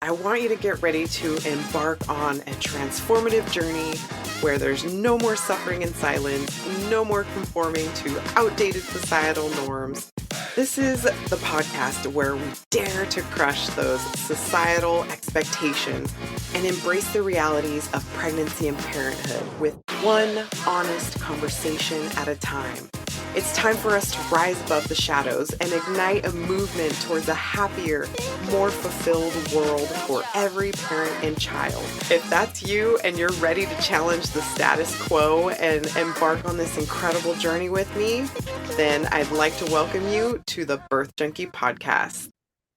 I want you to get ready to embark on a transformative journey where there's no more suffering in silence, no more conforming to outdated societal norms. This is the podcast where we dare to crush those societal expectations and embrace the realities of pregnancy and parenthood with one honest conversation at a time. It's time for us to rise above the shadows and ignite a movement towards a happier, more fulfilled world for every parent and child. If that's you and you're ready to challenge the status quo and embark on this incredible journey with me, then I'd like to welcome you to the Birth Junkie Podcast.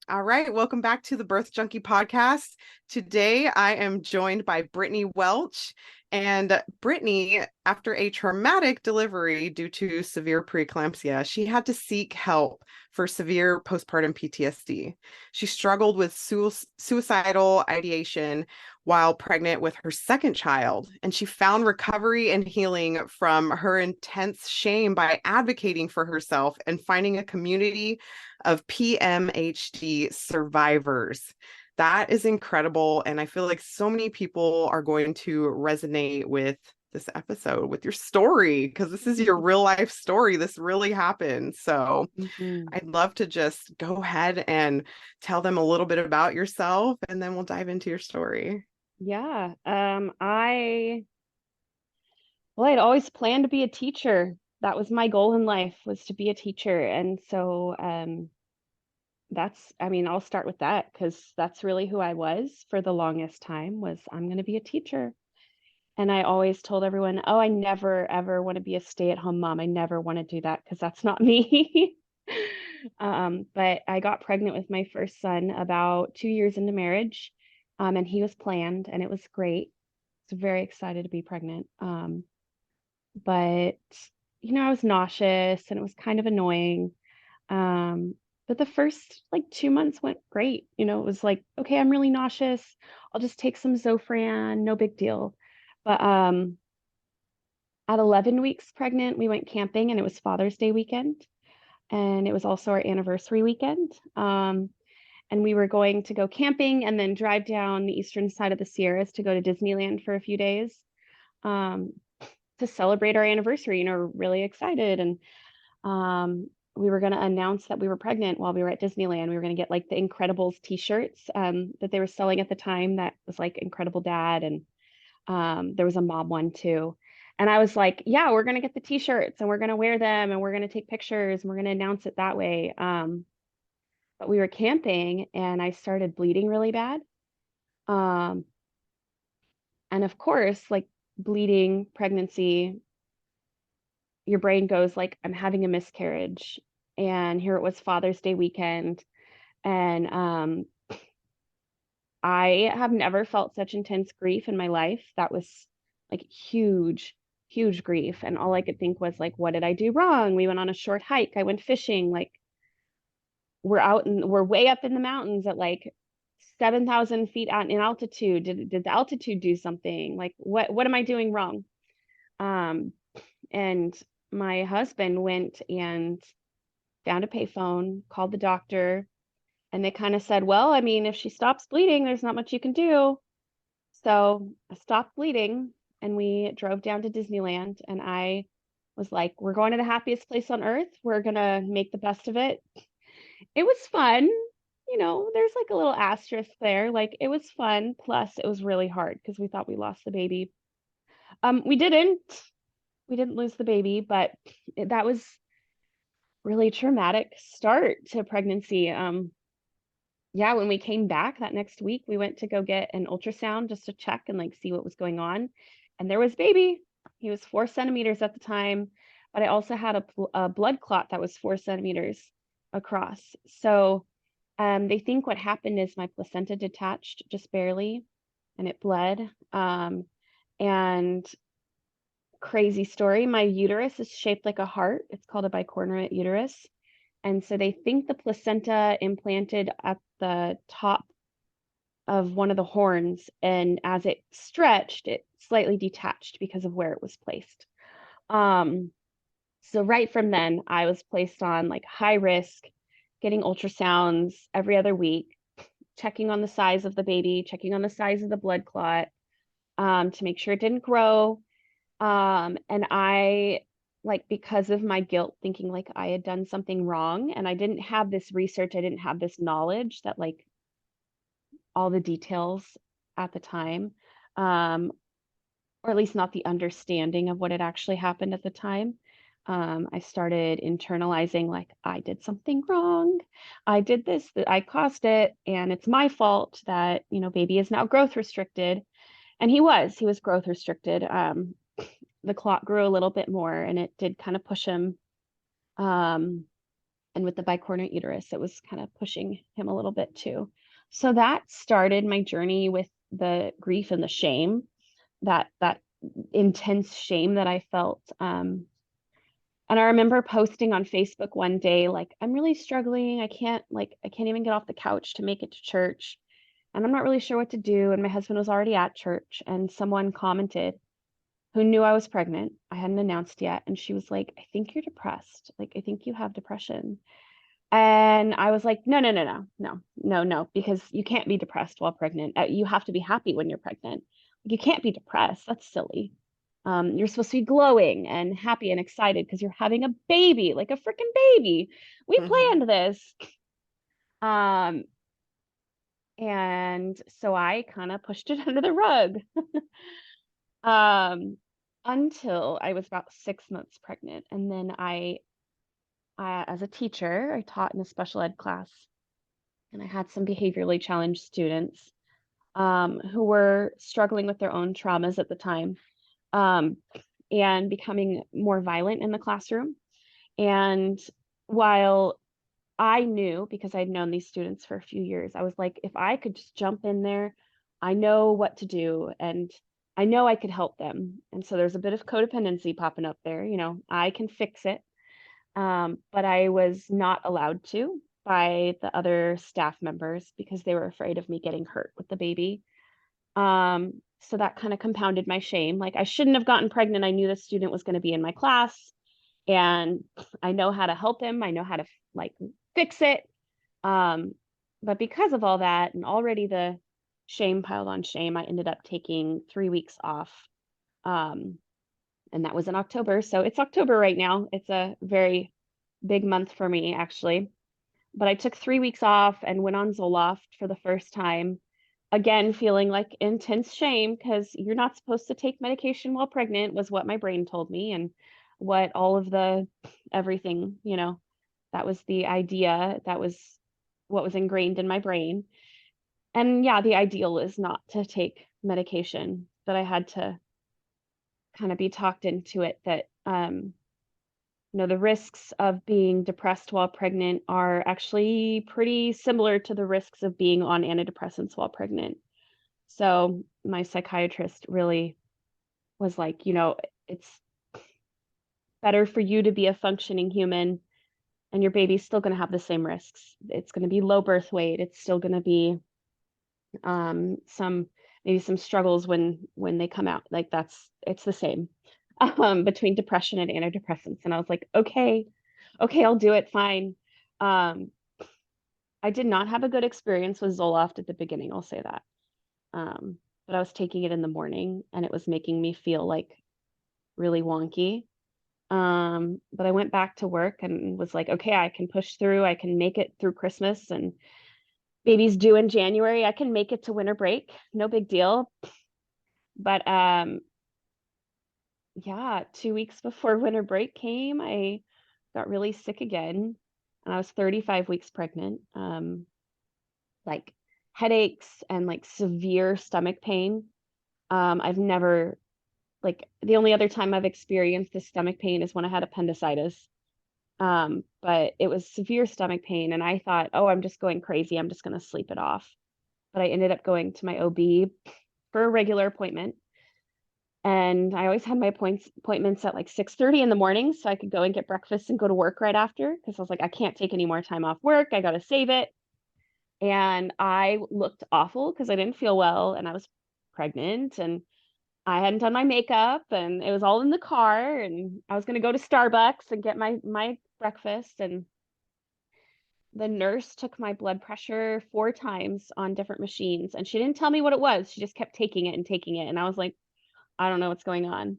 All right, welcome back to the Birth Junkie Podcast. Today, I am joined by Brittany Welch. And Brittany, after a traumatic delivery due to severe preeclampsia, she had to seek help for severe postpartum PTSD. She struggled with suicidal ideation while pregnant with her second child, and she found recovery and healing from her intense shame by advocating for herself and finding a community of PMHD survivors. That is incredible. And I feel like so many people are going to resonate with this episode, with your story, because this is your real life story. This really happened. So I'd love to just go ahead and tell them a little bit about yourself, and then we'll dive into your story. Yeah. I'd always planned to be a teacher. That was my goal in life, was to be a teacher. And so, I'll start with that because that's really who I was for the longest time, was I'm going to be a teacher. And I always told everyone, oh, I never, ever want to be a stay-at-home mom. I never want to do that because that's not me. But I got pregnant with my first son about 2 years into marriage. And he was planned and it was great. I was very excited to be pregnant. But, I was nauseous and it was kind of annoying. But the first 2 months went great. It was like, okay, I'm really nauseous. I'll just take some Zofran, no big deal. But at 11 weeks pregnant, we went camping and it was Father's Day weekend. And it was also our anniversary weekend. And we were going to go camping and then drive down the eastern side of the Sierras to go to Disneyland for a few days to celebrate our anniversary. We're really excited. And we were going to announce that we were pregnant while we were at Disneyland. We were going to get the Incredibles t-shirts that they were selling at the time that was Incredible Dad. And there was a mom one too. And I was like, yeah, we're going to get the t-shirts and we're going to wear them and we're going to take pictures and we're going to announce it that way. But we were camping and I started bleeding really bad. And of course, bleeding, pregnancy, your brain goes I'm having a miscarriage. And here it was Father's Day weekend. And I have never felt such intense grief in my life. That was huge, huge grief. And all I could think was what did I do wrong? We went on a short hike. I went fishing. We're way up in the mountains at 7,000 feet out in altitude. Did the altitude do something? What am I doing wrong? And my husband went and found a payphone, called the doctor, and they kind of said, well, if she stops bleeding, there's not much you can do. So I stopped bleeding and we drove down to Disneyland, and I was like, we're going to the happiest place on earth. We're going to make the best of it. It was fun. There's a little asterisk there. It was fun. Plus it was really hard because we thought we lost the baby. We didn't lose the baby, but that was really traumatic start to pregnancy. Yeah, when we came back that next week, we went to go get an ultrasound just to check and see what was going on. And there was baby. He was 4 centimeters at the time, but I also had a blood clot that was 4 centimeters across. So they think what happened is my placenta detached just barely and it bled. And crazy story, my uterus is shaped like a heart. It's called a bicornuate uterus. And so they think the placenta implanted at the top of one of the horns, and as it stretched, it slightly detached because of where it was placed. So right from then, I was placed on high risk, getting ultrasounds every other week checking on the size of the baby, checking on the size of the blood clot, to make sure it didn't grow. And I, like, because of my guilt, thinking like I had done something wrong, and I didn't have this research, I didn't have this knowledge that like all the details at the time, um, or at least not the understanding of what had actually happened at the time. I started internalizing like I did something wrong. I did this, that I caused it, and it's my fault that, baby is now growth restricted. And he was growth restricted. The clot grew a little bit more, and it did kind of push him. Um, and with the bicornuate uterus, it was kind of pushing him a little bit too. So that started my journey with the grief and the shame, that intense shame that I felt. And I remember posting on Facebook one day, like, I'm really struggling. I can't even get off the couch to make it to church. And I'm not really sure what to do. And my husband was already at church, and someone commented who knew I was pregnant. I hadn't announced yet. And she was like, I think you're depressed. Like, I think you have depression. And I was like, no, no, no, no, no, no, no, because you can't be depressed while pregnant. You have to be happy when you're pregnant. You can't be depressed. That's silly. You're supposed to be glowing and happy and excited because you're having a baby, like a freaking baby. We Mhm. planned this. Um, and so I kind of pushed it under the rug. um, until I was about 6 months pregnant. And then as a teacher, I taught in a special ed class, and I had some behaviorally challenged students, who were struggling with their own traumas at the time, um, and becoming more violent in the classroom. And while I knew, because I'd known these students for a few years, I was like, if I could just jump in there, I know what to do, and I know I could help them. And so there's a bit of codependency popping up there. I can fix it. But I was not allowed to by the other staff members because they were afraid of me getting hurt with the baby. So that kind of compounded my shame. Like, I shouldn't have gotten pregnant. I knew this student was going to be in my class, and I know how to help him. I know how to like fix it. Um, but because of all that and already the shame piled on shame, I ended up taking 3 weeks off. Um, and that was in October. So it's October right now. It's a very big month for me, actually. But I took 3 weeks off and went on Zoloft for the first time. Again, feeling like intense shame because you're not supposed to take medication while pregnant, was what my brain told me, and what all of the everything, that was the idea. That was what was ingrained in my brain. And yeah, the ideal is not to take medication, but I had to kind of be talked into it that the risks of being depressed while pregnant are actually pretty similar to the risks of being on antidepressants while pregnant. So my psychiatrist really was like, it's better for you to be a functioning human, and your baby's still going to have the same risks. It's going to be low birth weight. It's still going to be some maybe some struggles when they come out. Like, it's the same between depression and antidepressants. And I was like, okay, I'll do it. Fine. Um, I did not have a good experience with Zoloft at the beginning, I'll say that. But I was taking it in the morning, and it was making me feel like really wonky. But I went back to work and was like, okay, I can push through. I can make it through Christmas, and baby's due in January. I can make it to winter break. No big deal. But yeah, 2 weeks before winter break came, I got really sick again, and I was 35 weeks pregnant. Like, headaches and like severe stomach pain. I've never, like, the only other time I've experienced this stomach pain is when I had appendicitis. But it was severe stomach pain, and I thought, oh, I'm just going crazy. I'm just going to sleep it off. But I ended up going to my OB for a regular appointment. And I always had my appointments at like 6:30 in the morning so I could go and get breakfast and go to work right after, because I was like, I can't take any more time off work. I got to save it. And I looked awful because I didn't feel well, and I was pregnant, and I hadn't done my makeup, and it was all in the car, and I was going to go to Starbucks and get my breakfast. And the nurse took my blood pressure 4 times on different machines, and she didn't tell me what it was. She just kept taking it and taking it, and I was like, "I don't know what's going on."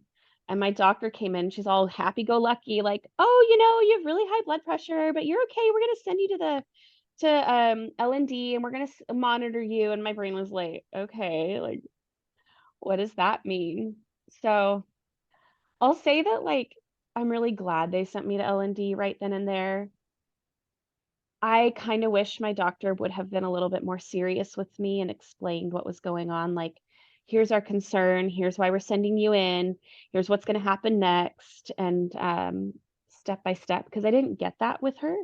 And my doctor came in, she's all happy-go-lucky, like, "Oh, you have really high blood pressure, but you're okay. We're gonna send you to L&D, and we're gonna monitor you." And my brain was like, "Okay, like, what does that mean?" So I'll say that, like, I'm really glad they sent me to L&D right then and there. I kinda wish my doctor would have been a little bit more serious with me and explained what was going on, like, "Here's our concern, here's why we're sending you in, here's what's gonna happen next," and, step by step, because I didn't get that with her.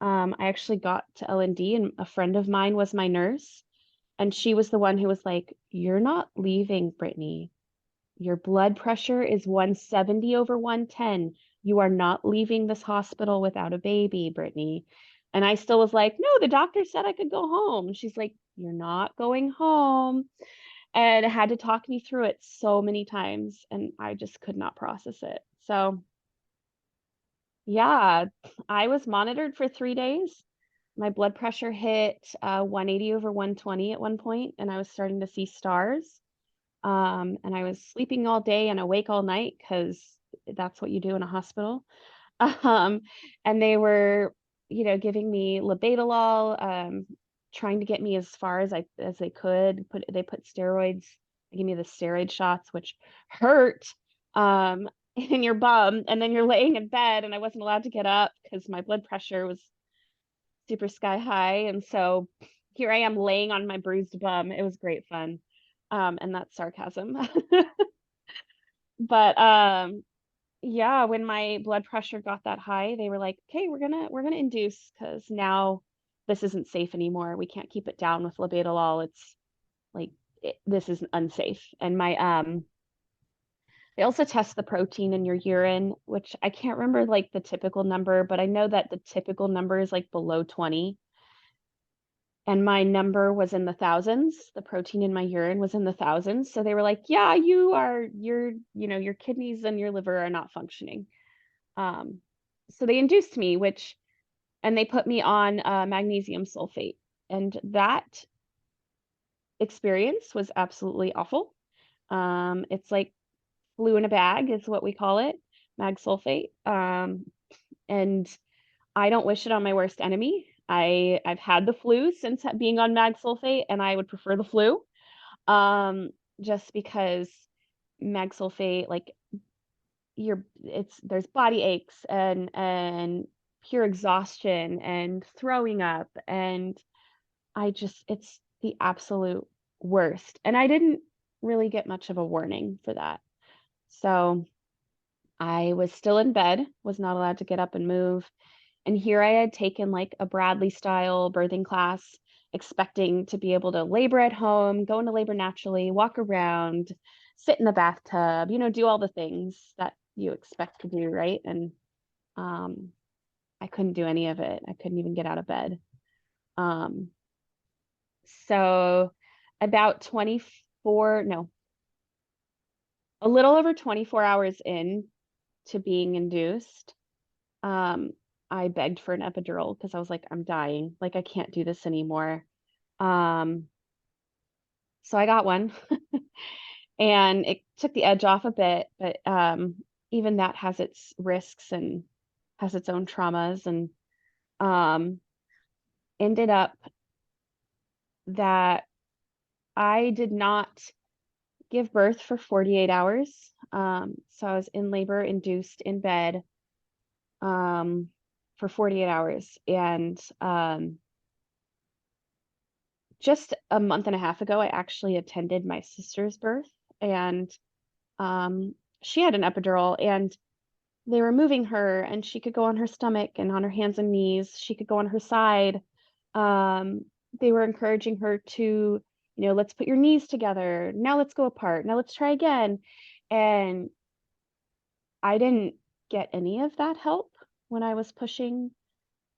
I actually got to L&D, and a friend of mine was my nurse, and she was the one who was like, "You're not leaving, Brittany. Your blood pressure is 170 over 110. You are not leaving this hospital without a baby, Brittany." And I still was like, "No, the doctor said I could go home." She's like, "You're not going home." And had to talk me through it so many times, and I just could not process it. So, yeah, I was monitored for 3 days. My blood pressure hit 180 over 120 at one point, and I was starting to see stars. And I was sleeping all day and awake all night because that's what you do in a hospital. Um, and they were, giving me labetalol, trying to get me as far as they could. They put steroids, they give me the steroid shots, which hurt in your bum, and then you're laying in bed, and I wasn't allowed to get up because my blood pressure was super sky high. And so here I am laying on my bruised bum. It was great fun. And that's sarcasm. But yeah, when my blood pressure got that high, they were like, "Okay, we're gonna induce because now this isn't safe anymore. We can't keep it down with labetalol. It's like this is unsafe." And they also test the protein in your urine, which I can't remember like the typical number, but I know that the typical number is like below 20. And my number was in the thousands. The protein in my urine was in the thousands. So they were like, "Yeah, your kidneys and your liver are not functioning." Um, so they induced me, and they put me on magnesium sulfate. And that experience was absolutely awful. It's like flu in a bag is what we call it, mag sulfate. And I don't wish it on my worst enemy. I've had the flu since being on mag sulfate, and I would prefer the flu. Just because mag sulfate, like there's body aches and pure exhaustion and throwing up, and it's the absolute worst. And I didn't really get much of a warning for that. So I was still in bed, was not allowed to get up and move. And here I had taken like a Bradley style birthing class, expecting to be able to labor at home, go into labor naturally, walk around, sit in the bathtub, do all the things that you expect to do, right? And um, I couldn't do any of it. I couldn't even get out of bed. Um, so about 24, no, a little over 24 hours in to being induced, um, I begged for an epidural because I was like, "I'm dying. Like, I can't do this anymore." Um, so I got one, and it took the edge off a bit, but even that has its risks and has its own traumas, and um, ended up that I did not give birth for 48 hours. So I was in labor, induced in bed, um, for 48 hours. And just a month and a half ago, I actually attended my sister's birth, and she had an epidural, and they were moving her, and she could go on her stomach and on her hands and knees. She could go on her side. Um, they were encouraging her to, let's put your knees together. Now let's go apart. Now let's try again. And I didn't get any of that help when I was pushing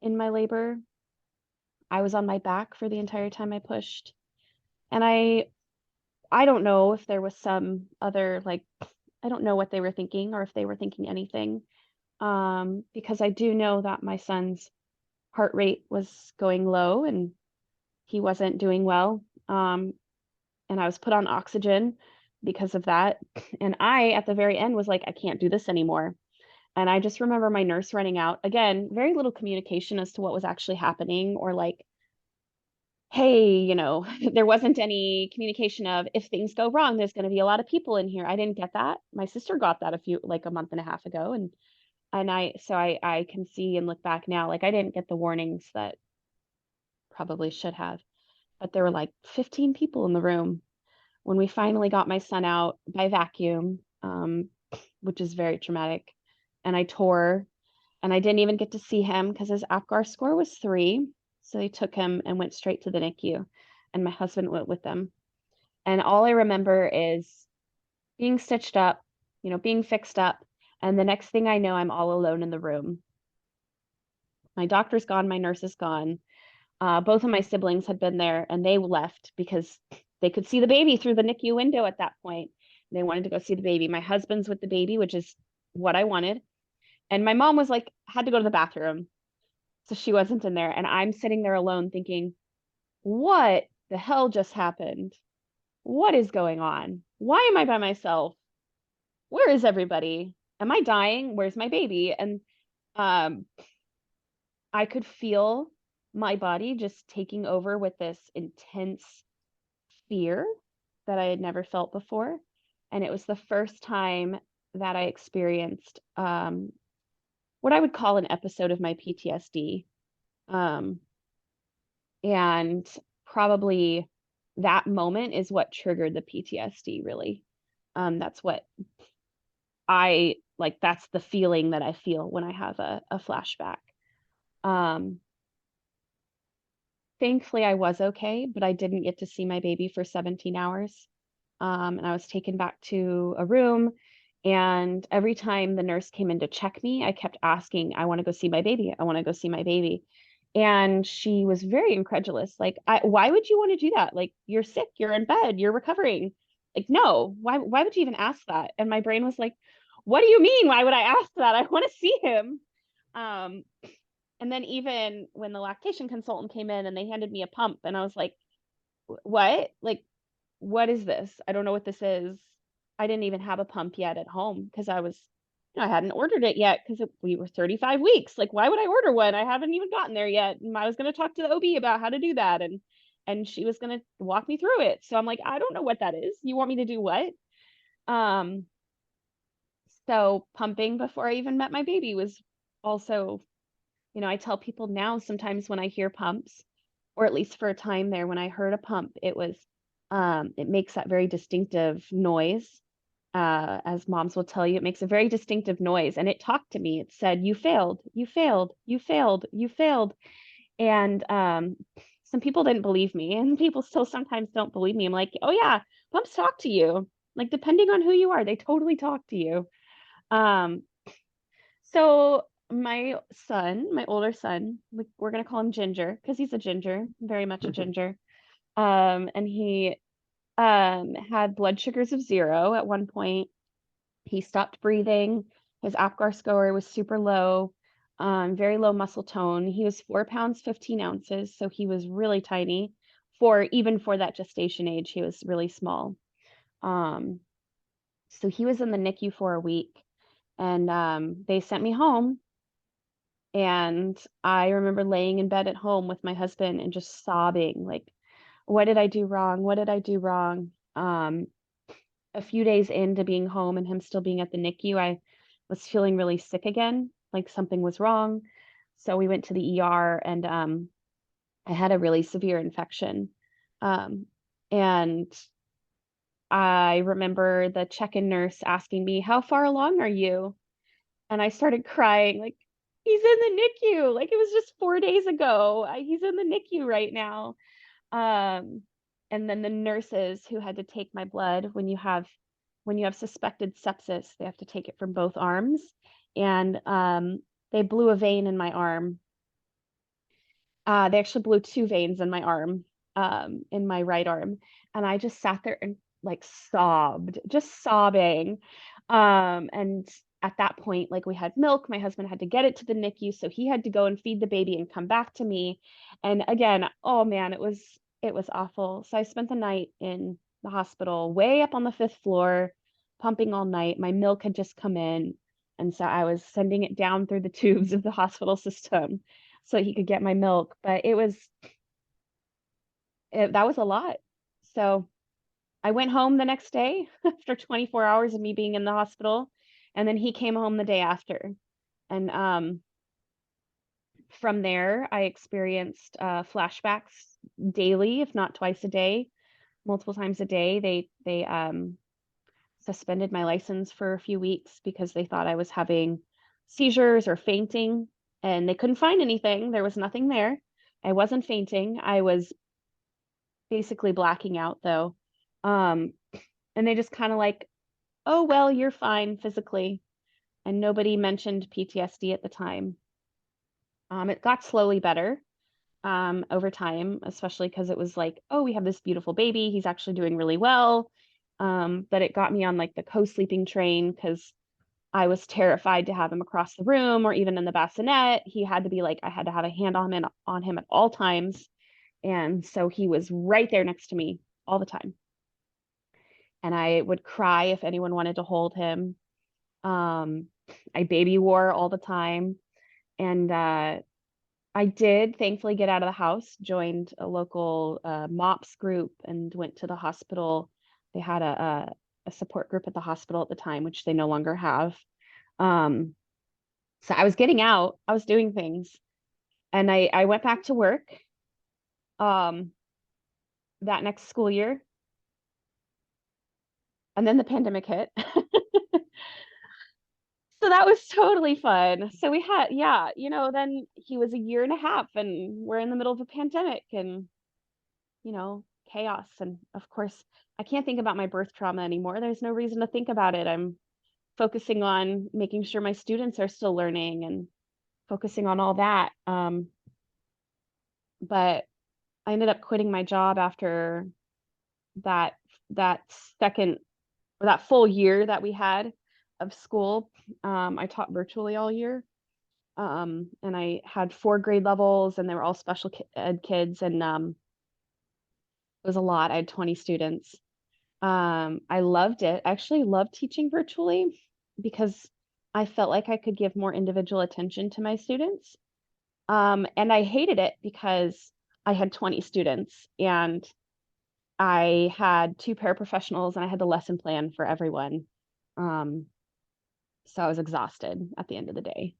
in my labor. I was on my back for the entire time I pushed. And I don't know if there was some other, like, I don't know what they were thinking or if they were thinking anything. Because I do know that my son's heart rate was going low and he wasn't doing well. And I was put on oxygen because of that. And I, at the very end, was like, I can't do this anymore. And I just remember my nurse running out. Again, very little communication as to what was actually happening, or like, hey, there wasn't any communication of, if things go wrong, there's going to be a lot of people in here. I didn't get that. My sister got that like a month and a half ago. So I can see and look back now, like I didn't get the warnings that probably should have, but there were like 15 people in the room when we finally got my son out by vacuum, which is very traumatic. And I tore, and I didn't even get to see him because his APGAR score was 3. So they took him and went straight to the NICU, and my husband went with them. And all I remember is being stitched up, being fixed up. And the next thing I know, I'm all alone in the room. My doctor's gone, my nurse is gone. Both of my siblings had been there and they left because they could see the baby through the NICU window at that point. They wanted to go see the baby. My husband's with the baby, which is what I wanted. And my mom was like, had to go to the bathroom. So she wasn't in there. And I'm sitting there alone thinking, what the hell just happened? What is going on? Why am I by myself? Where is everybody? Am I dying? Where's my baby? And I could feel my body just taking over with this intense fear that I had never felt before. And it was the first time that I experienced what I would call an episode of my PTSD. And probably that moment is what triggered the PTSD, really. That's what I like, that's the feeling that I feel when I have a flashback. Thankfully, I was okay, but I didn't get to see my baby for 17 hours. And I was taken back to a room. And every time the nurse came in to check me, I kept asking, I want to go see my baby. I want to go see my baby. And she was very incredulous. Like, why would you want to do that? Like, you're sick, you're in bed, you're recovering. Like, no, why would you even ask that? And my brain was like, what do you mean? Why would I ask that? I want to see him. And then even when the lactation consultant came in and they handed me a pump, and I was like, what? Like, what is this? I don't know what this is. I didn't even have a pump yet at home because I hadn't ordered it yet because we were 35 weeks. Like, why would I order one? I haven't even gotten there yet. And I was going to talk to the OB about how to do that. And she was going to walk me through it. So I'm like, I don't know what that is. You want me to do what? So pumping before I even met my baby was also, I tell people now sometimes when I hear pumps, or at least for a time there, when I heard a pump, it makes that very distinctive noise. As moms will tell you, it makes a very distinctive noise. And it talked to me. It said, you failed, you failed, you failed, you failed. And some people didn't believe me, and people still sometimes don't believe me. I'm like, oh yeah, pumps talk to you. Like, depending on who you are, they totally talk to you. So my son, my older son, we're gonna call him Ginger because he's a ginger, very much a ginger. And he had blood sugars of 0 at one point. He stopped breathing. His APGAR score was super low, very low muscle tone. He was 4 pounds, 15 ounces. So he was really tiny even for that gestation age, he was really small. So he was in the NICU for a week, and they sent me home. And I remember laying in bed at home with my husband and just sobbing, like, what did I do wrong? What did I do wrong? A few days into being home and him still being at the NICU, I was feeling really sick again, like something was wrong. So we went to the ER, and I had a really severe infection. And I remember the check-in nurse asking me, how far along are you? And I started crying, like, he's in the NICU. Like, it was just 4 days ago. He's in the NICU right now. And then the nurses who had to take my blood, when you have suspected sepsis, they have to take it from both arms. And they blew a vein in my arm. They actually blew 2 veins in my arm, in my right arm. And I just sat there and like sobbed, just sobbing. And at that point, like we had milk, my husband had to get it to the NICU, so he had to go and feed the baby and come back to me. And again, oh man, it was awful. So I spent the night in the hospital, way up on the 5th floor, pumping all night. My milk had just come in, and so I was sending it down through the tubes of the hospital system so he could get my milk. But that was a lot. So I went home the next day after 24 hours of me being in the hospital, and then he came home the day after. And from there, I experienced flashbacks daily, if not twice a day, multiple times a day. They suspended my license for a few weeks because they thought I was having seizures or fainting, and they couldn't find anything. There was nothing there. I wasn't fainting. I was basically blacking out though. Um, and they just kind of like, oh, well, you're fine physically. And nobody mentioned PTSD at the time. It got slowly better over time, especially because it was like, oh, we have this beautiful baby. He's actually doing really well. But it got me on like the co-sleeping train because I was terrified to have him across the room or even in the bassinet. He had to be like, I had to have a hand on him at all times. And so he was right there next to me all the time. And I would cry if anyone wanted to hold him. I baby wore all the time. And I did thankfully get out of the house, joined a local MOPS group, and went to the hospital. They had a support group at the hospital at the time, which they no longer have. So I was getting out, I was doing things, and I went back to work um, that next school year. And then the pandemic hit. So that was totally fun. So we had, yeah, then he was a year and a half and we're in the middle of a pandemic and, chaos. And of course, I can't think about my birth trauma anymore. There's no reason to think about it. I'm focusing on making sure my students are still learning and focusing on all that. But I ended up quitting my job after that that second or that full year that we had of school. I taught virtually all year. And I had 4 grade levels and they were all special ed kids. And it was a lot. I had 20 students. I loved it. I actually loved teaching virtually because I felt like I could give more individual attention to my students. And I hated it because I had 20 students and I had 2 paraprofessionals and I had the lesson plan for everyone. So I was exhausted at the end of the day.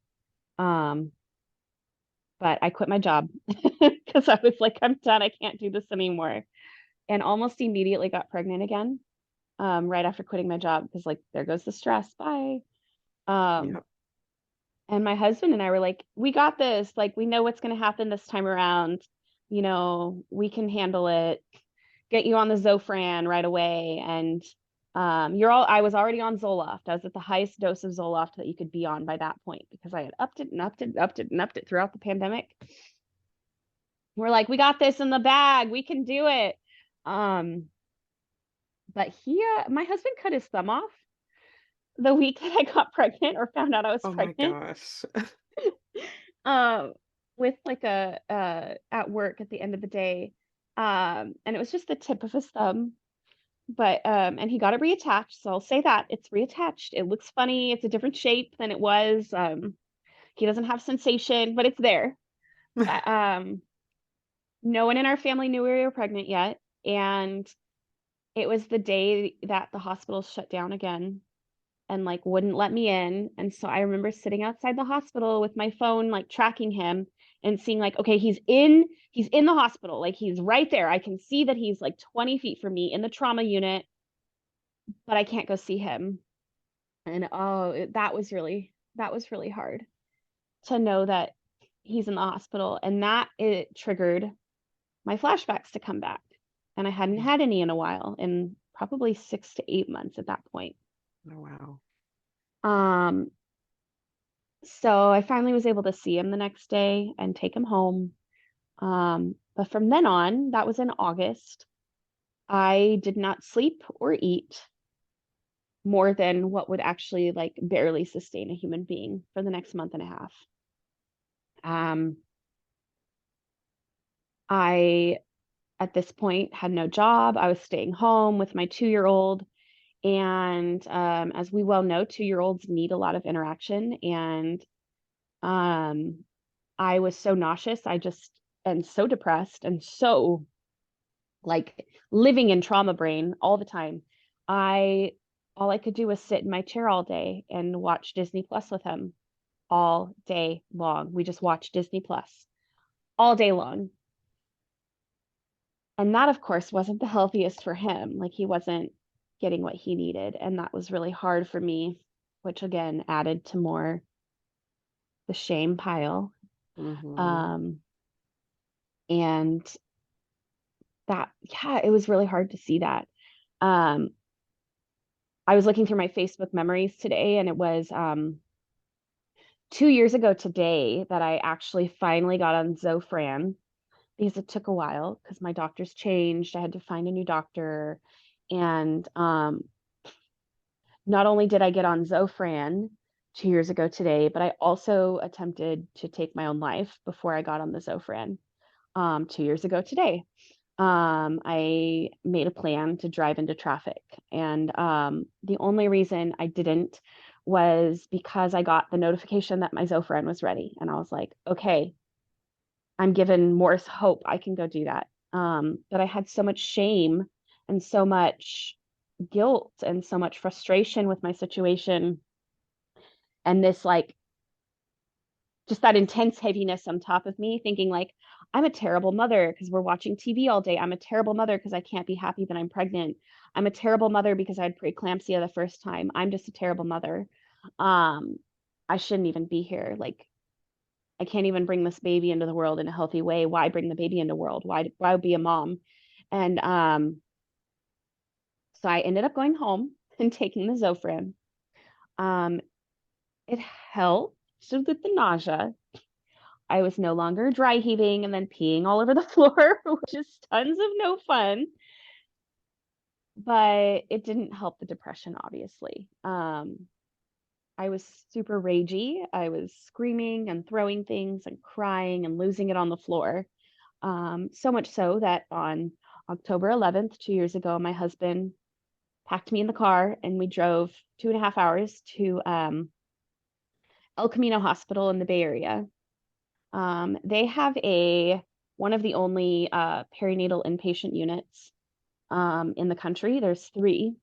But I quit my job because I was like, I'm done. I can't do this anymore. And almost immediately got pregnant again, right after quitting my job because like, there goes the stress. Bye. Yeah. And my husband and I were like, we got this. Like, we know what's going to happen this time around. We can handle it. Get you on the Zofran right away. And I was already on Zoloft. I was at the highest dose of Zoloft that you could be on by that point because I had upped it and upped it and upped it and upped it throughout the pandemic. We're like, we got this in the bag. We can do it. But my husband cut his thumb off the week that I got pregnant or found out I was Oh my pregnant. gosh. With like at work at the end of the day. And it was just the tip of his thumb. But and he got it reattached. So I'll say that it's reattached. It looks funny. It's a different shape than it was. He doesn't have sensation, but it's there. No one in our family knew we were pregnant yet. And it was the day that the hospital shut down again and like wouldn't let me in. And so I remember sitting outside the hospital with my phone, like tracking him and seeing like, okay, he's in the hospital. Like he's right there. I can see that he's like 20 feet from me in the trauma unit, but I can't go see him. And that was really hard to know that he's in the hospital and that it triggered my flashbacks to come back. And I hadn't had any in a while, in probably 6 to 8 months at that point. Oh, wow. So I finally was able to see him the next day and take him home. But from then on, that was in August, I did not sleep or eat more than what would actually like barely sustain a human being for the next month and a half. I, at this point, had no job. I was staying home with my 2-year-old. And as we well know, 2-year-olds need a lot of interaction. And I was so nauseous. And so depressed and so like living in trauma brain all the time. All I could do was sit in my chair all day and watch Disney Plus with him all day long. We just watched Disney Plus all day long. And that, of course, wasn't the healthiest for him. Like he wasn't getting what he needed. And that was really hard for me, which again added to more the shame pile. Mm-hmm. And that, yeah, it was really hard to see that. Um, I was looking through my Facebook memories today, and it was 2 years ago today that I actually finally got on Zofran because it took a while because my doctors changed. I had to find a new doctor. And not only did I get on Zofran 2 years ago today, but I also attempted to take my own life before I got on the Zofran 2 years ago today. I made a plan to drive into traffic. And the only reason I didn't was because I got the notification that my Zofran was ready. And I was like, okay, I'm given more hope. I can go do that. But I had so much shame and so much guilt and so much frustration with my situation. And this like just that intense heaviness on top of me, thinking like, I'm a terrible mother because we're watching TV all day. I'm a terrible mother because I can't be happy that I'm pregnant. I'm a terrible mother because I had preeclampsia the first time. I'm just a terrible mother. I shouldn't even be here. Like, I can't even bring this baby into the world in a healthy way. Why bring the baby into the world? Why be a mom? And so I ended up going home and taking the Zofran. Um, it helped with the nausea. I was no longer dry heaving and then peeing all over the floor, which is tons of no fun. But it didn't help the depression, obviously. I was super ragey. I was screaming and throwing things and crying and losing it on the floor. So much so that on October 11th, 2 years ago, my husband packed me in the car and we drove 2.5 hours to El Camino Hospital in the Bay Area. They have one of the only perinatal inpatient units in the country. There's 3.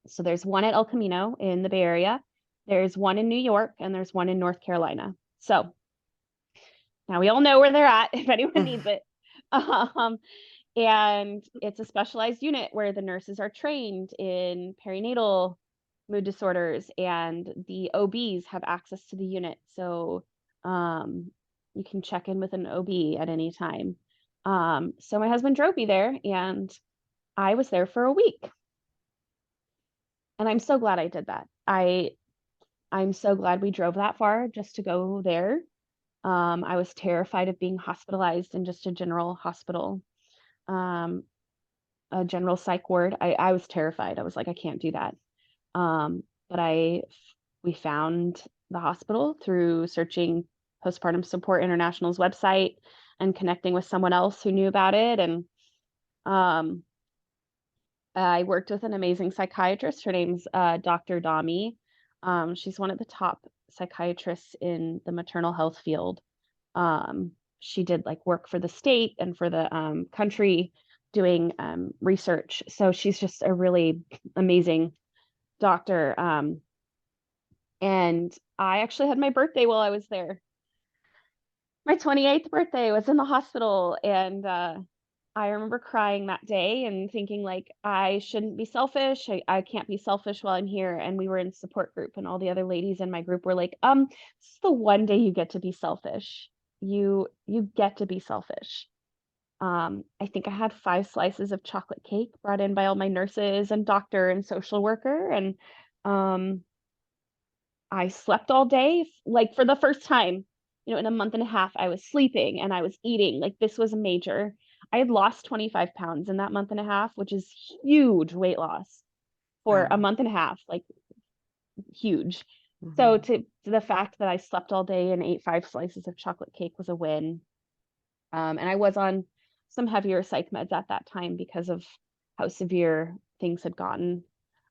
So there's one at El Camino in the Bay Area. There's one in New York, and there's one in North Carolina. So now we all know where they're at if anyone needs it. And it's a specialized unit where the nurses are trained in perinatal mood disorders, and the OBs have access to the unit. So you can check in with an OB at any time. So my husband drove me there, and I was there for a week. And I'm so glad I did that. I'm so glad we drove that far just to go there. I was terrified of being hospitalized in just a general hospital, a general psych ward. I was terrified. I was like, I can't do that. But we found the hospital through searching Postpartum Support International's website and connecting with someone else who knew about it. And I worked with an amazing psychiatrist. Her name's Dr. Dami. She's one of the top psychiatrists in the maternal health field. She did like work for the state and for the country doing research. So she's just a really amazing doctor. And I actually had my birthday while I was there. My 28th birthday was in the hospital, and I remember crying that day and thinking like, I shouldn't be selfish. I can't be selfish while I'm here. And we were in support group, and all the other ladies in my group were like, this is the one day you get to be selfish. You get to be selfish. I think I had 5 slices of chocolate cake brought in by all my nurses and doctor and social worker. And I slept all day, like for the first time, in a month and a half. I was sleeping and I was eating. Like this was major. I had lost 25 pounds in that month and a half, which is huge weight loss. for a month and a half, like huge. So to the fact that I slept all day and ate 5 slices of chocolate cake was a win. And I was on some heavier psych meds at that time because of how severe things had gotten.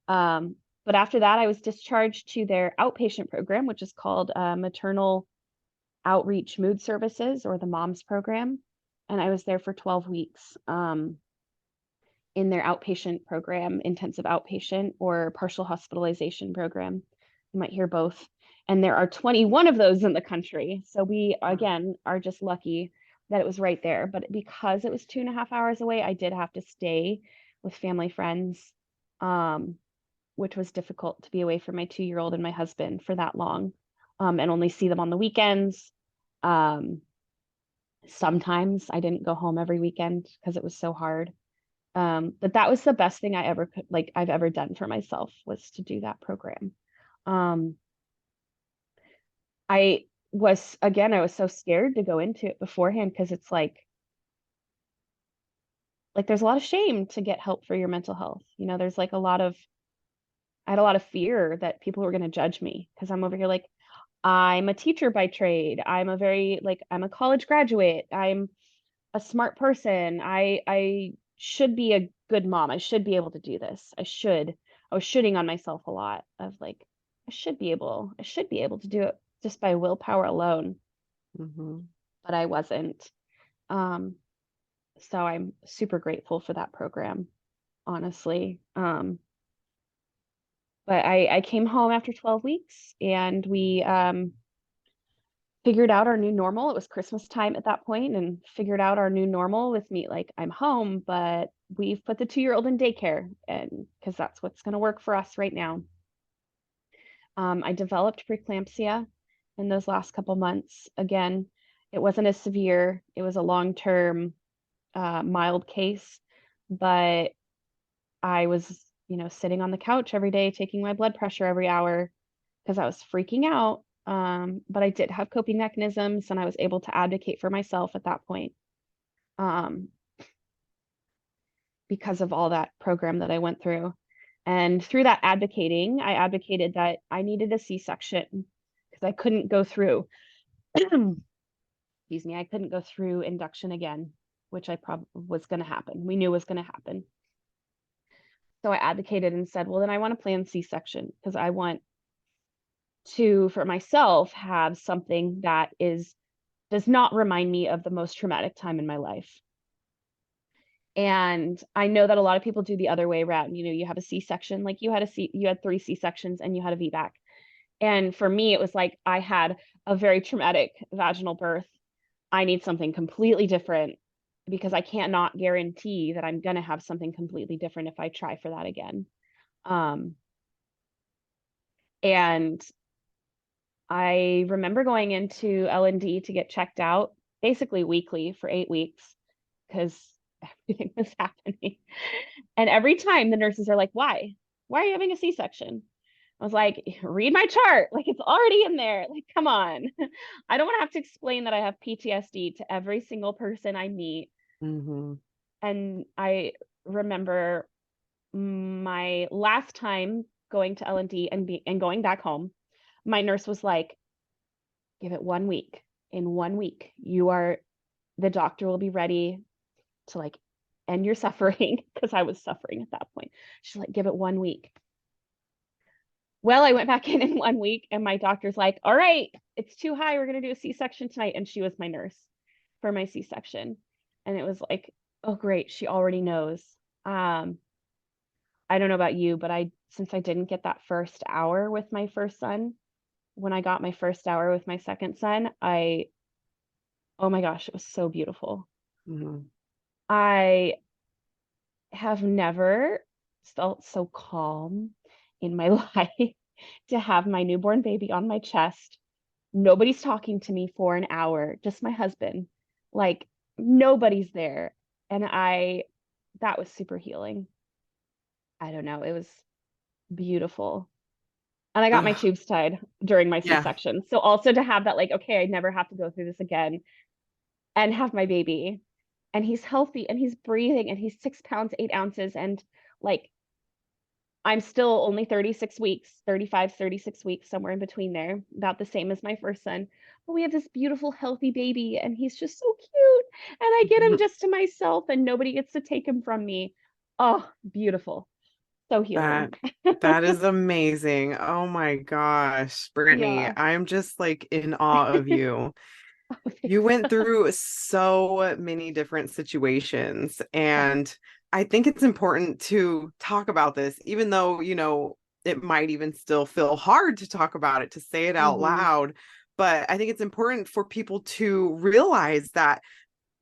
But after that, I was discharged to their outpatient program, which is called Maternal Outreach Mood Services, or the MOMS program. And I was there for 12 weeks in their outpatient program, intensive outpatient or partial hospitalization program. You might hear both. And there are 21 of those in the country. So we, again, are just lucky that it was right there. But because it was 2.5 hours away, I did have to stay with family friends, which was difficult to be away from my 2-year-old and my husband for that long, and only see them on the weekends. Sometimes I didn't go home every weekend because it was so hard. But that was the best thing I ever could, like, I've ever done for myself, was to do that program. I was so scared to go into it beforehand because it's like there's a lot of shame to get help for your mental health. You know, there's like I had a lot of fear that people were going to judge me because I'm over here like, I'm a teacher by trade. I'm a college graduate. I'm a smart person. I should be a good mom. I should be able to do this. I was shooting on myself a lot of like, I should be able to do it just by willpower alone. But I wasn't. So I'm super grateful for that program, honestly. But I came home after 12 weeks and we figured out our new normal. It was Christmas time at that point, and figured out our new normal with me. Like, I'm home, but we've put the 2-year-old in daycare, and because that's what's going to work for us right now. I developed preeclampsia in those last couple months. Again, it wasn't as severe. It was a long-term, mild case, but I was, sitting on the couch every day, taking my blood pressure every hour because I was freaking out. But I did have coping mechanisms, and I was able to advocate for myself at that point, because of all that program that I went through. And through that advocating, I advocated that I needed a C-section because I couldn't go through, excuse me, I couldn't go through induction again, which I probably was going to happen. We knew was going to happen. So I advocated and said, well, then I want to plan C-section because I want to, for myself, have something that does not remind me of the most traumatic time in my life. And I know that a lot of people do the other way around. You have a C-section, like you had 3 C-sections and you had a VBAC. And for me, it was like, I had a very traumatic vaginal birth. I need something completely different because I cannot guarantee that I'm going to have something completely different if I try for that again. And I remember going into L&D to get checked out basically weekly for 8 weeks because everything was happening. And every time the nurses are like, why are you having a C-section? I was like, read my chart. Like, it's already in there. Like, come on. I don't want to have to explain that I have PTSD to every single person I meet. And I remember my last time going to L&D and going back home, my nurse was like, give it 1 week. In 1 week, the doctor will be ready to like end your suffering, because I was suffering at that point. She's like, give it 1 week. Well, I went back in 1 week and my doctor's like, all right, it's too high. We're going to do a C-section tonight. And she was my nurse for my C-section. And it was like, oh, great. She already knows. I don't know about you, but since I didn't get that first hour with my first son, when I got my first hour with my second son, oh my gosh, it was so beautiful. I have never felt so calm in my life to have my newborn baby on my chest. Nobody's talking to me for an hour, just my husband. Like, nobody's there. And that was super healing. I don't know, it was beautiful. And I got my tubes tied during my C-section. So also to have that, like, okay, I never have to go through this again, and have my baby, and he's healthy and he's breathing and he's 6 pounds, 8 ounces. And like, I'm still only 36 weeks, 35, 36 weeks, somewhere in between there, about the same as my first son. But we have this beautiful, healthy baby, and he's just so cute. And I get him just to myself, and nobody gets to take him from me. Oh, beautiful. So healing. That that is amazing. Oh my gosh, Brittany, Yeah. I'm just like in awe of you. Oh, You thanks. went through so many different situations, and I think it's important to talk about this, even though, it might even still feel hard to talk about it, to say it out Hmm. loud. But I think it's important for people to realize that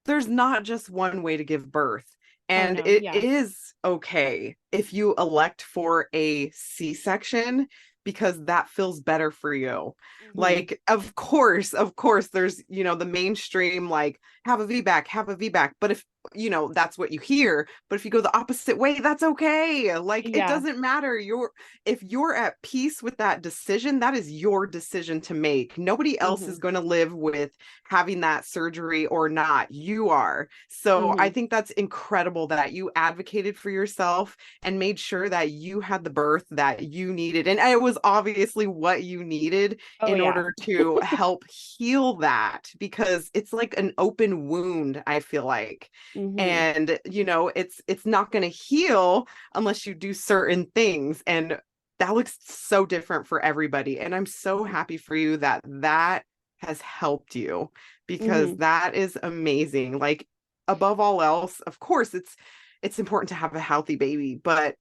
there's not just one way to give birth. Oh And no, it yeah. is okay if you elect for a C-section because that feels better for you. Hmm. Like, of course, there's, the mainstream, like, have a VBAC, have a VBAC. But if, that's what you hear. But if you go the opposite way, that's okay. Like, it Yeah. doesn't matter. If you're at peace with that decision, that is your decision to make. Nobody else is Hmm. going to live with having that surgery or not. You are. So I Hmm. think that's incredible that you advocated for yourself and made sure that you had the birth that you needed. And it was obviously what you needed Oh in yeah. order to help heal that, because it's like an open wound, I feel like. Hmm. And it's not going to heal unless you do certain things, and that looks so different for everybody. And I'm so happy for you that that has helped you, because Hmm. that is amazing. Like, above all else, of course, it's important to have a healthy baby, but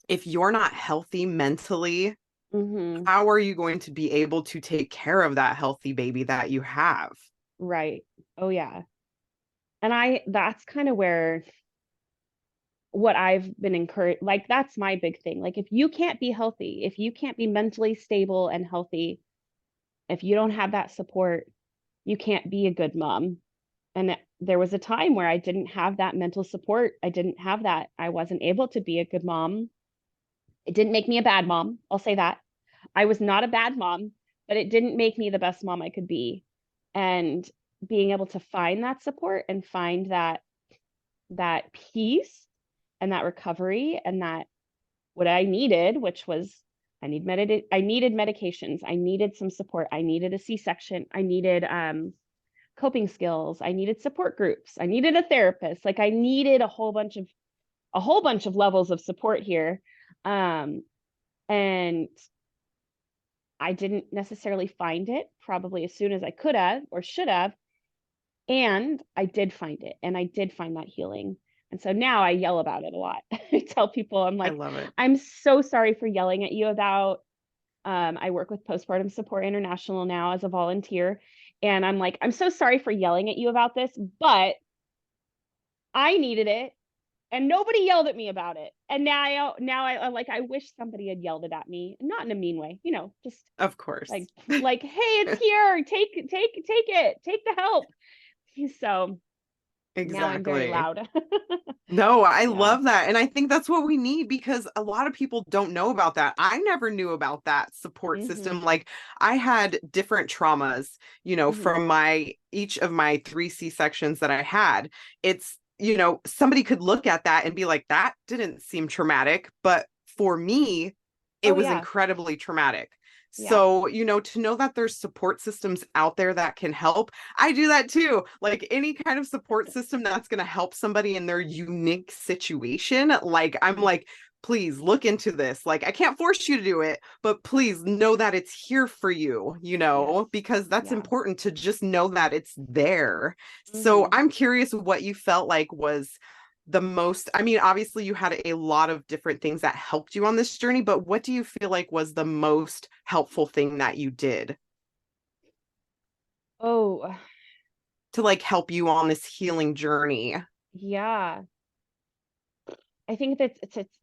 if you're not healthy mentally, Hmm. how are you going to be able to take care of that healthy baby that you have? Right. Oh yeah. And that's kind of where what I've been encouraged, like that's my big thing. Like if you can't be healthy, if you can't be mentally stable and healthy, if you don't have that support, you can't be a good mom. And there was a time where I didn't have that mental support. I didn't have that. I wasn't able to be a good mom. It didn't make me a bad mom. I'll say that. I was not a bad mom, but it didn't make me the best mom I could be. And being able to find that support and find that peace and that recovery and that what I needed, which was I needed medications, I needed some support, I needed a C-section, I needed coping skills, I needed support groups, I needed a therapist, like I needed a whole bunch of levels of support here. Um, and I didn't necessarily find it probably as soon as I could have or should have. And I did find it, and I did find that healing. And so now I yell about it a lot. I tell people, I'm I like, love it. I'm so sorry for yelling at you about. I work with Postpartum Support International now as a volunteer. And I'm like, I'm so sorry for yelling at you about this, but I needed it and nobody yelled at me about it. And now I like, I wish somebody had yelled it at me, not in a mean way, just Of course. like, hey, it's here. Take it. Take the help. So now I'm very Exactly. loud. No, I Yeah. love that. And I think that's what we need, because a lot of people don't know about that. I never knew about that support Hmm. system. Like, I had different traumas, Hmm. from each of my three C-sections that I had. It's, somebody could look at that and be like, that didn't seem traumatic. But for me, it Oh was yeah. incredibly traumatic. Yeah. So, to know that there's support systems out there that can help. I do that too. Like, any kind of support system that's going to help somebody in their unique situation. Like, I'm like, please look into this. Like, I can't force you to do it, but please know that it's here for you, Yes. because that's Yeah. important, to just know that it's there. So Hmm. I'm curious what you felt like was the most. I mean, obviously you had a lot of different things that helped you on this journey, but what do you feel like was the most helpful thing that you did Oh, to like help you on this healing journey? yeah. I think that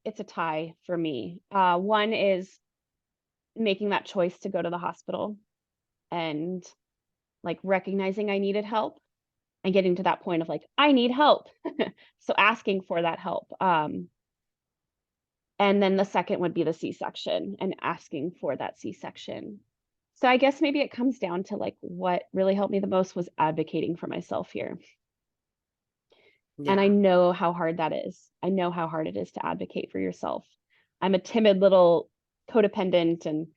it's a tie for me. One is making that choice to go to the hospital and like recognizing I needed help and getting to that point of like, I need help. So asking for that help. And then the second would be the C-section and asking for that C-section. So I guess maybe it comes down to like what really helped me the most was advocating for myself here. And I Yeah. know how hard that is. I know how hard it is to advocate for yourself. I'm a timid little codependent, and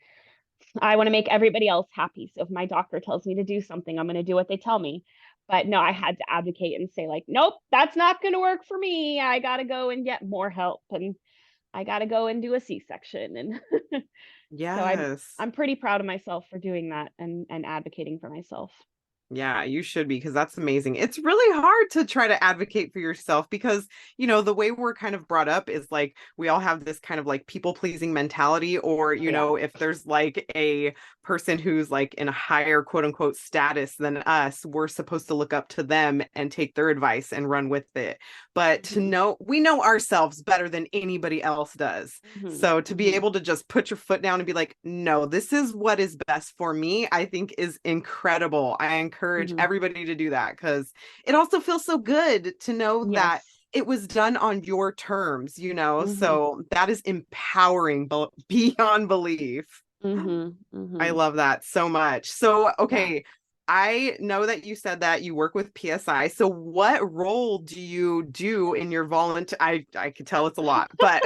I want to make everybody else happy. So if my doctor tells me to do something, I'm going to do what they tell me. But no, I had to advocate and say, like, nope, that's not going to work for me. I got to go and get more help, and I got to go and do a C-section. And so Yes. I'm pretty proud of myself for doing that and advocating for myself. Yeah, you should be, because that's amazing. It's really hard to try to advocate for yourself because, the way we're kind of brought up is like we all have this kind of like people pleasing mentality, or, Oh yeah. if there's like a person who's like in a higher quote unquote status than us, we're supposed to look up to them and take their advice and run with it. But Hmm. we know ourselves better than anybody else does. Hmm. So to be Hmm. able to just put your foot down and be like, no, this is what is best for me, I think is incredible. I encourage Hmm. everybody to do that because it also feels so good to know that Yes. it was done on your terms. Hmm. So that is empowering beyond belief. Hmm. I Hmm. love that so much. So, Yeah. okay, I know that you said that you work with PSI. So, what role do you do in your volunteer? I could tell it's a lot, but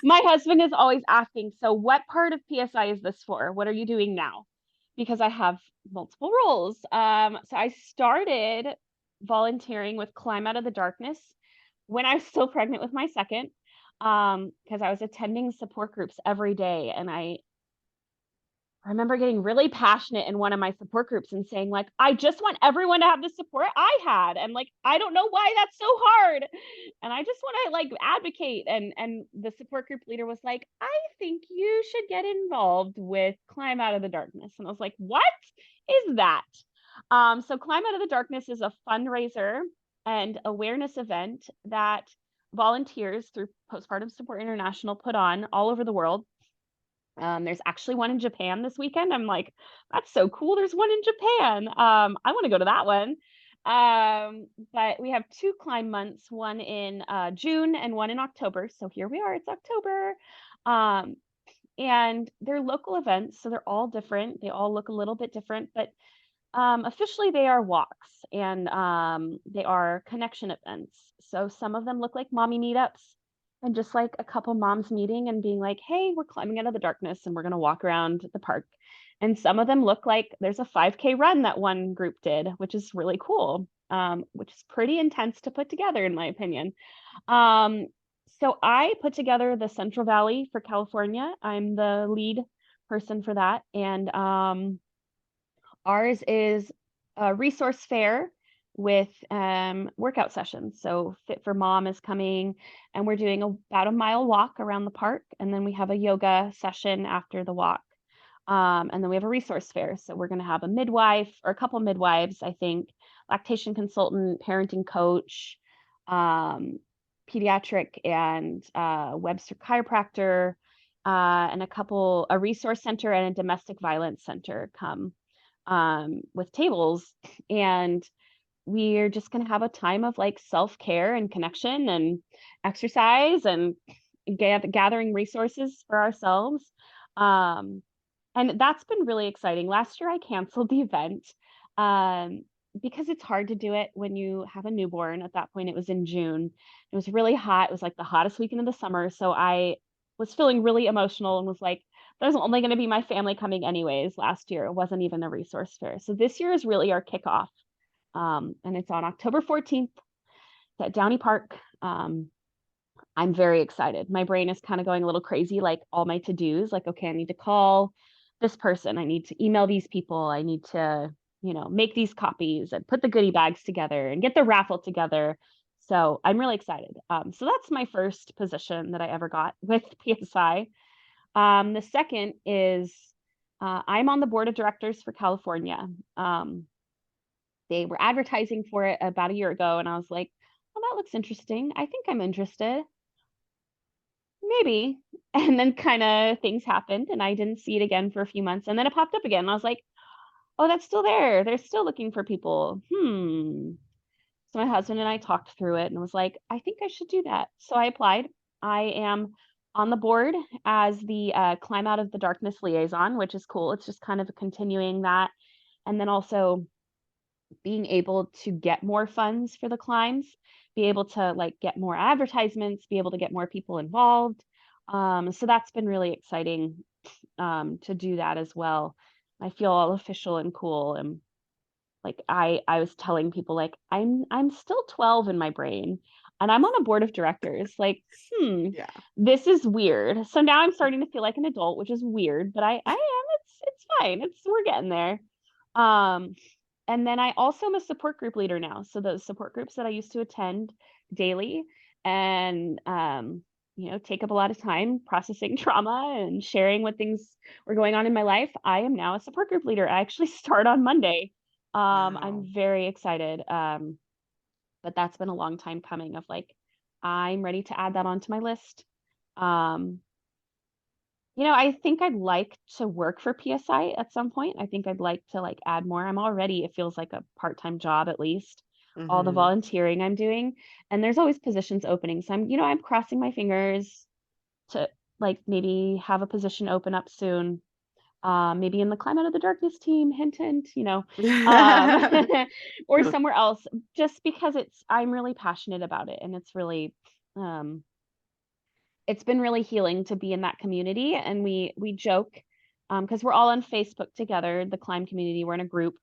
My husband is always asking, so what part of PSI is this for? What are you doing now? Because I have multiple roles. So I started volunteering with Climb Out of the Darkness when I was still pregnant with my second, because I was attending support groups every day, and I remember getting really passionate in one of my support groups and saying, like, I just want everyone to have the support I had. And like, I don't know why that's so hard. And I just want to like advocate. And the support group leader was like, I think you should get involved with Climb Out of the Darkness. And I was like, what is that? So Climb Out of the Darkness is a fundraiser and awareness event that volunteers through Postpartum Support International put on all over the world. There's actually one in Japan this weekend. I'm like, that's so cool. There's one in Japan. I want to go to that one. But we have two climb months, one in June and one in October. So here we are, it's October. Um, and they're local events, so they're all different. They all look a little bit different, but officially they are walks, and they are connection events. So some of them look like mommy meetups, and just like a couple moms meeting and being like, hey, we're climbing out of the darkness and we're going to walk around the park. And some of them look like there's a 5K run that one group did, which is really cool, which is pretty intense to put together, in my opinion. Um, so I put together the Central Valley for California. I'm the lead person for that. And ours is a resource fair with workout sessions. So Fit for Mom is coming, and we're doing about a mile walk around the park. And then we have a yoga session after the walk. And then we have a resource fair. So we're going to have a midwife, or a couple midwives, I think, lactation consultant, parenting coach, um, pediatric and Webster chiropractor, and a resource center and a domestic violence center come with tables. And we're just going to have a time of like self-care and connection and exercise and gathering resources for ourselves. Um, and that's been really exciting. Last year, I canceled the event um, because it's hard to do it when you have a newborn. At that point, it was in June. It was really hot. It was like the hottest weekend of the summer. So I was feeling really emotional and was like, there's only going to be my family coming anyways. Last year, it wasn't even a resource fair. So this year is really our kickoff. And it's on October 14th at Downey Park. I'm very excited. My brain is kind of going a little crazy, like all my to-dos, like, okay, I need to call this person. I need to email these people. I need to, make these copies and put the goodie bags together and get the raffle together. So I'm really excited. So that's my first position that I ever got with PSI. The second is I'm on the board of directors for California. They were advertising for it about a year ago, and I was like, well, that looks interesting. I think I'm interested. Maybe. And then kind of things happened, and I didn't see it again for a few months. And then it popped up again. And I was like, oh, that's still there. They're still looking for people. So my husband and I talked through it and was like, I think I should do that. So I applied. I am on the board as the Climb Out of the Darkness liaison, which is cool. It's just kind of continuing that. And then also being able to get more funds for the climbs, be able to like get more advertisements, be able to get more people involved. So that's been really exciting to do that as well. I feel all official and cool, and like I was telling people like I'm still 12 in my brain and I'm on a board of directors. Like, Yeah. this is weird. So now I'm starting to feel like an adult, which is weird, but I am. It's fine. We're getting there. Um and then I also am a support group leader now. So those support groups that I used to attend daily and take up a lot of time processing trauma and sharing what things were going on in my life. I am now a support group leader. I actually start on Monday. I'm Wow. very excited. But that's been a long time coming of like, I'm ready to add that onto my list. Um, I think I'd like to work for PSI at some point. I think I'd like to like add more. I'm already, it feels like a part-time job at least. All the Hmm. volunteering I'm doing, and there's always positions opening. So I'm crossing my fingers to like maybe have a position open up soon. Maybe in the Climate of the Darkness team, hint, hint, um, or somewhere else, just because I'm really passionate about it, and um, it's been really healing to be in that community. And we joke, because we're all on Facebook together, the Climb community. We're in a group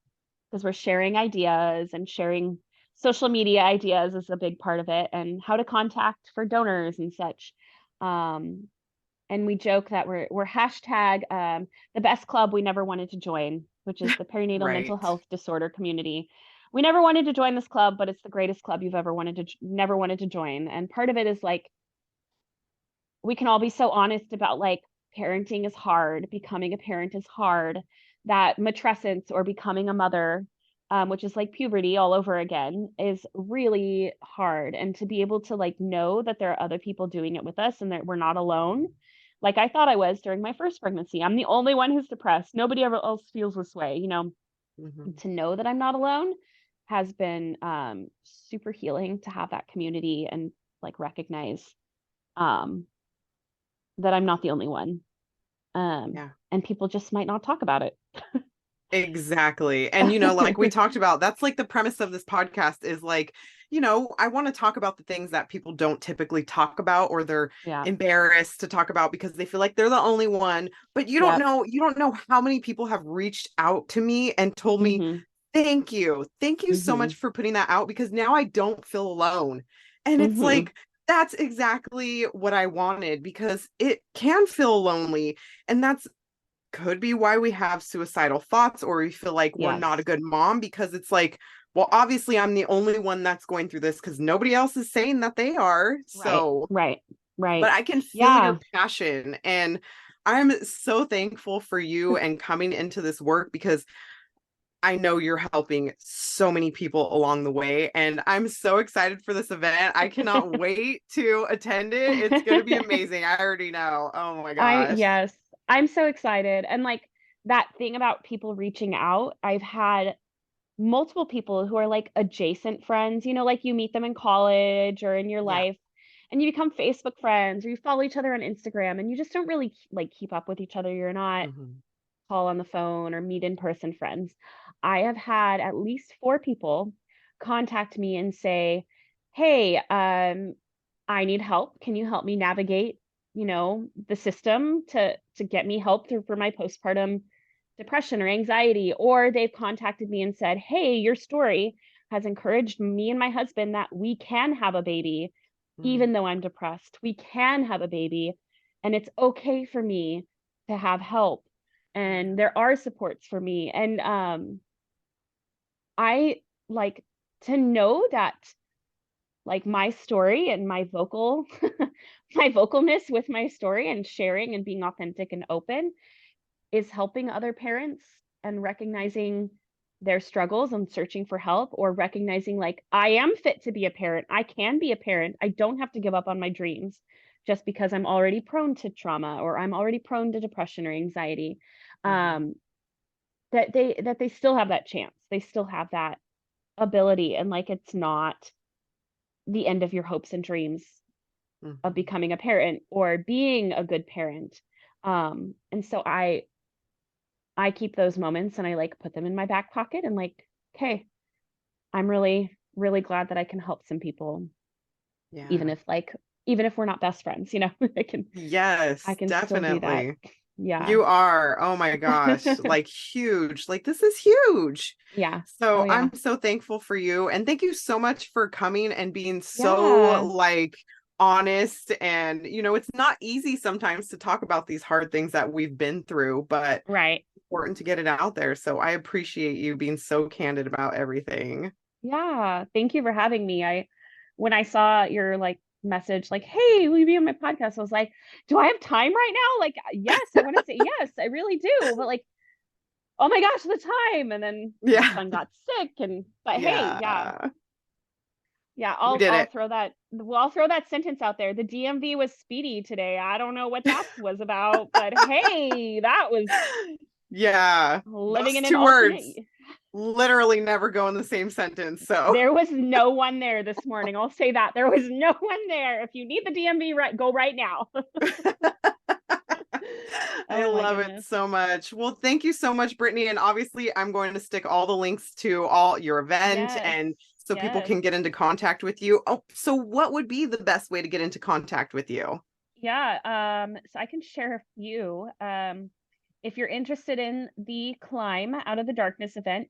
because we're sharing ideas and sharing social media ideas is a big part of it, and how to contact for donors and such. Um, and we joke that we're hashtag the best club we never wanted to join, which is the perinatal mental Right. health disorder community. We never wanted to join this club, but it's the greatest club you've ever never wanted to join. And part of it is like, we can all be so honest about like parenting is hard, becoming a parent is hard, that matrescence or becoming a mother, which is like puberty all over again, is really hard. And to be able to like know that there are other people doing it with us and that we're not alone. Like I thought I was during my first pregnancy. I'm the only one who's depressed. Nobody ever else feels this way. Hmm. To know that I'm not alone has been super healing, to have that community and like recognize um that I'm not the only one. Yeah. And people just might not talk about it. Exactly. And like we talked about, that's like the premise of this podcast is like, I want to talk about the things that people don't typically talk about, or they're Yeah. embarrassed to talk about because they feel like they're the only one. But Yep. you don't know how many people have reached out to me and told me, Mhm. thank you. Thank you so much Mhm. for putting that out, because now I don't feel alone. And it's Mhm. like, that's exactly what I wanted, because it can feel lonely. And that's could be why we have suicidal thoughts, or we feel like we're not a Yes. good mom, because it's like, well, obviously I'm the only one that's going through this because nobody else is saying that they are. Right. So, Right. but Right. I can feel Yeah. your passion, and I'm so thankful for you and coming into this work, because I know you're helping so many people along the way, and I'm so excited for this event. I cannot wait to attend it. It's going to be amazing. I already know. Oh my gosh. Yes, I'm so excited. And like that thing about people reaching out, I've had multiple people who are like adjacent friends, like you meet them in college or in your Yeah. life, and you become Facebook friends or you follow each other on Instagram, and you just don't really like keep up with each other. You're not Hmm. call on the phone or meet in person friends. I have had at least 4 people contact me and say, "Hey, I need help. Can you help me navigate, the system to get me help through for my postpartum depression or anxiety?" Or they've contacted me and said, "Hey, your story has encouraged me and my husband that we can have a baby even though I'm depressed. We can have a baby, and it's okay for me to have help, Yeah. and there are supports for me." And I like to know that like my story and my my vocalness with my story and sharing and being authentic and open is helping other parents and recognizing their struggles and searching for help, or recognizing like I am fit to be a parent. I can be a parent. I don't have to give up on my dreams just because I'm already prone to trauma or I'm already prone to depression or anxiety. Hmm. Um, that they still have that chance. They still have that ability, and like it's not the end of your hopes and dreams of Hmm. becoming a parent or being a good parent. And so I keep those moments and I like put them in my back pocket and like, okay, I'm really, really glad that I can help some people. even Yeah. if even if we're not best friends, I Yes, can still do that. definitely. Yeah. You are. Oh my gosh. Like huge. Like this is huge. Yeah. Oh So yeah. I'm so thankful for you. And thank you so much for coming and being so Yeah. like honest. And, it's not easy sometimes to talk about these hard things that we've been through, but Right. important to get it out there. So I appreciate you being so candid about everything. Yeah. Thank you for having me. When I saw your message, hey, will you be on my podcast? I was like, do I have time right now? Yes, I want to say yes, I really do. But oh my gosh, the time. And then my Yeah. son got sick but hey, yeah. Yeah. Yeah, We did I'll it. throw that I'll throw that sentence out there. The DMV was speedy today. I don't know what that was about, but hey, that was Yeah. living Those in an two alternate. words literally never go in the same sentence. So There was no one there this morning. I'll say that. There was no one there. If you need the DMV, go right now. I Oh my love it goodness. so much. Well, thank you so much, Brittany. And obviously, I'm going to stick all the links to all your event Yes. and so people Yes. can get into contact with you. Oh, so what would be the best way to get into contact with you? Yeah. So I can share a few. If you're interested in the Climb Out of the Darkness event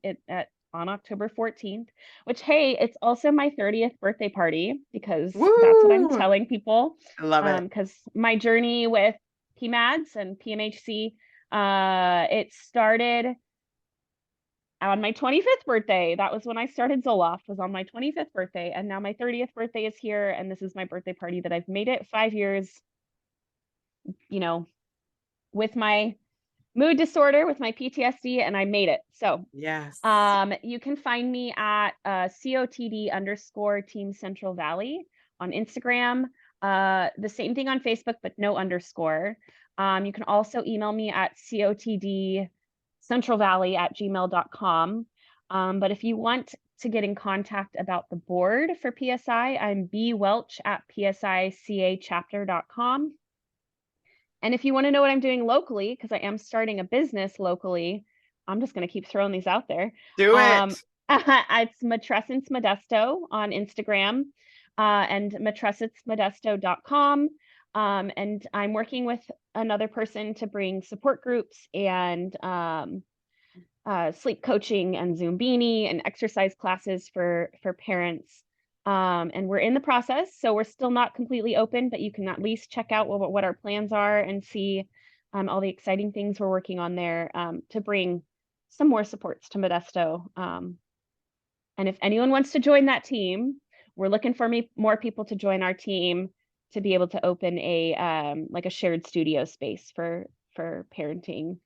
on October 14th, which, hey, it's also my 30th birthday party because that's what I'm Woo! telling people. I love it. Because my journey with PMADS and PMHC, it started on my 25th birthday. That was when I started Zoloft, was on my 25th birthday. And now my 30th birthday is here. And this is my birthday party that I've made it 5 years, with my mood disorder, with my PTSD, and I made it. So Yes. you can find me at COTD_Team Central Valley on Instagram. The same thing on Facebook, but no underscore. You can also email me at cotdcentralvalley@gmail.com. But if you want to get in contact about the board for PSI, I'm bwelch@psicachapter.com. And if you want to know what I'm doing locally, because I am starting a business locally, I'm just going to keep throwing these out there. Do it. It's Matrescence Modesto on Instagram, and matrescencemodesto.com. And I'm working with another person to bring support groups and sleep coaching and Zoom beanie and exercise classes for parents. And we're in the process, so we're still not completely open, but you can at least check out what our plans are and see all the exciting things we're working on there, to bring some more supports to Modesto. And if anyone wants to join that team, we're looking for more people to join our team to be able to open a shared studio space for parenting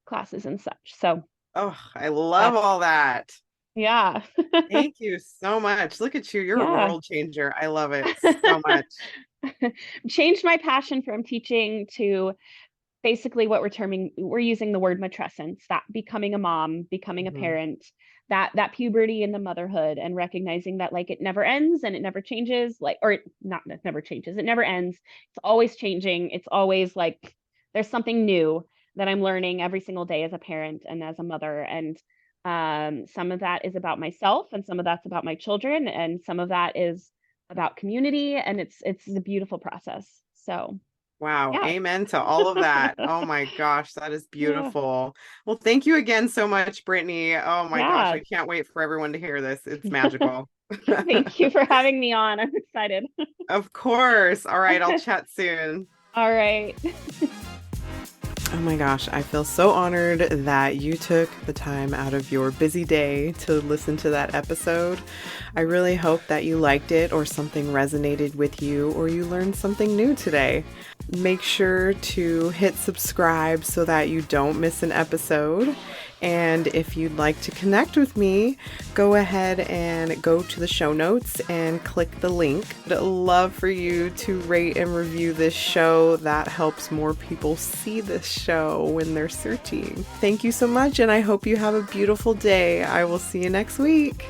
classes and such. So Oh, I love that's, all that. yeah. Thank you so much. Look at you. You're a Yeah. world changer. I love it so much. Changed my passion from teaching to basically what we're using the word matrescence, that becoming a mom, becoming a Mhm. parent, that puberty and the motherhood, and recognizing that it never ends and it never changes, or not, it never changes, it never ends. It's always changing. It's always there's something new that I'm learning every single day as a parent and as a mother. And some of that is about myself, and some of that's about my children, and some of that is about community. And it's a beautiful process. So Wow. yeah. Amen to all of that. Oh my gosh, that is Yeah. beautiful. Well, thank you again so much, Brittany. Oh my gosh, Yeah. I can't wait for everyone to hear this. It's magical. Thank you for having me on. I'm excited. Of course. All right, I'll chat soon. All right. Oh my gosh, I feel so honored that you took the time out of your busy day to listen to that episode. I really hope that you liked it, or something resonated with you, or you learned something new today. Make sure to hit subscribe so that you don't miss an episode. And if you'd like to connect with me, go ahead and go to the show notes and click the link. I'd love for you to rate and review this show. That helps more people see this show when they're searching. Thank you so much, and I hope you have a beautiful day. I will see you next week.